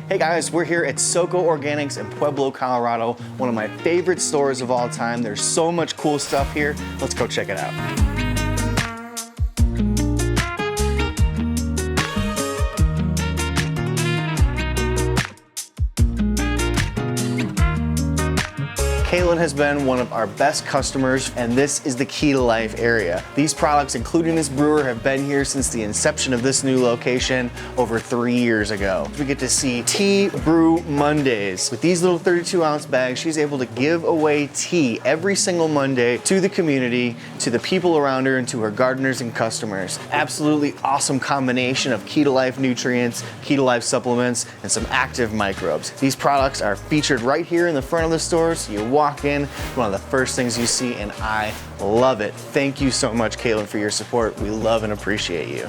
Hey guys, we're here at Soco Organics in Pueblo, Colorado, one of my favorite stores of all time. There's so much cool stuff here. Let's go check it out. Kaylin has been one of our best customers, and this is the Key to Life area. These products, including this brewer, have been here since the inception of this new location over 3 years ago. We get to see Tea Brew Mondays. With these little 32-ounce bags, she's able to give away tea every single Monday to the community, to the people around her, and to her gardeners and customers. Absolutely awesome combination of Key to Life nutrients, Key to Life supplements, and some active microbes. These products are featured right here in the front of the store, so you walk in, one of the first things you see, and I love it. Thank you so much, Kaylin, for your support. We love and appreciate you.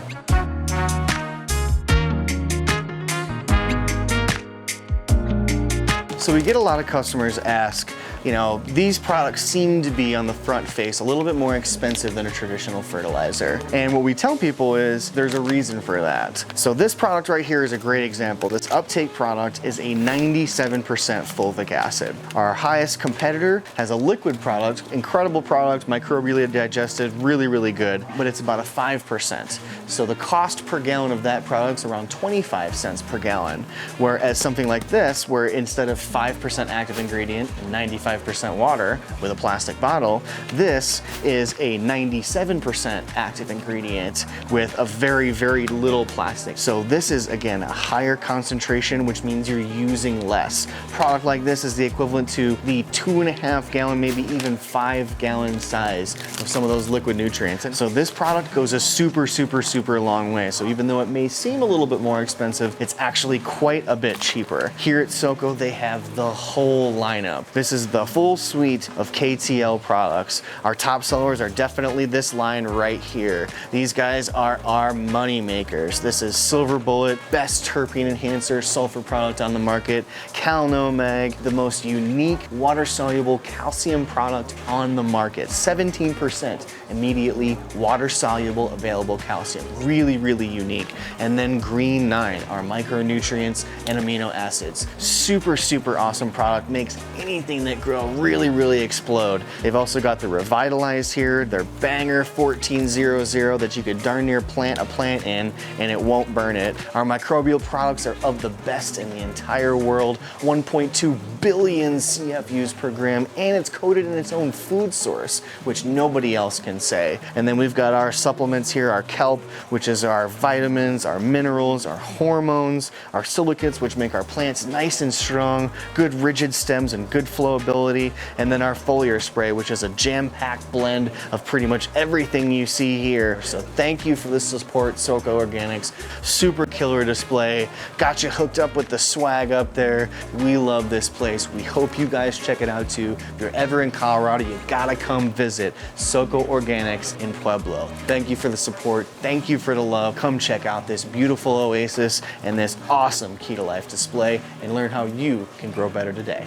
So we get a lot of customers ask, you know, these products seem to be on the front face a little bit more expensive than a traditional fertilizer. And what we tell people is there's a reason for that. So this product right here is a great example. This uptake product is a 97% fulvic acid. Our highest competitor has a liquid product, incredible product, microbially digested, really, really good, but it's about a 5%. So the cost per gallon of that product is around 25 cents per gallon. Whereas something like this, where instead of 5% active ingredient and 95% water with a plastic bottle, this is a 97% active ingredient with a very, very little plastic. So this is, again, a higher concentration, which means you're using less. A product like this is the equivalent to the 2.5 gallon, maybe even 5 gallon size of some of those liquid nutrients. And so this product goes a super, super, super long way. So even though it may seem a little bit more expensive, it's actually quite a bit cheaper. Here at Soco, they have the whole lineup. This is the full suite of KTL products. Our top sellers are definitely this line right here. These guys are our money makers. This is Silver Bullet, best terpene enhancer sulfur product on the market. Cal-No-Mag, the most unique water-soluble calcium product on the market. 17% immediately water-soluble available calcium. Really, really unique. And then Green 9, our micronutrients and amino acids. Super, super awesome product. Makes anything that grows really, really explode. They've also got the Revitalize here, their Banger 1400 that you could darn near plant a plant in and it won't burn it. Our microbial products are of the best in the entire world. 1.2 billion CFUs per gram, and it's coated in its own food source, which nobody else can say. And then we've got our supplements here, our kelp, which is our vitamins, our minerals, our hormones, our silicates, which make our plants nice and strong, good rigid stems and good flowability. And then our foliar spray, which is a jam-packed blend of pretty much everything you see here. So thank you for the support, Soco Organics. Super killer display. Got you hooked up with the swag up there. We love this place. We hope you guys check it out too. If you're ever in Colorado, you gotta come visit Soco Organics in Pueblo. Thank you for the support. Thank you for the love. Come check out this beautiful oasis and this awesome Key to Life display and learn how you can grow better today.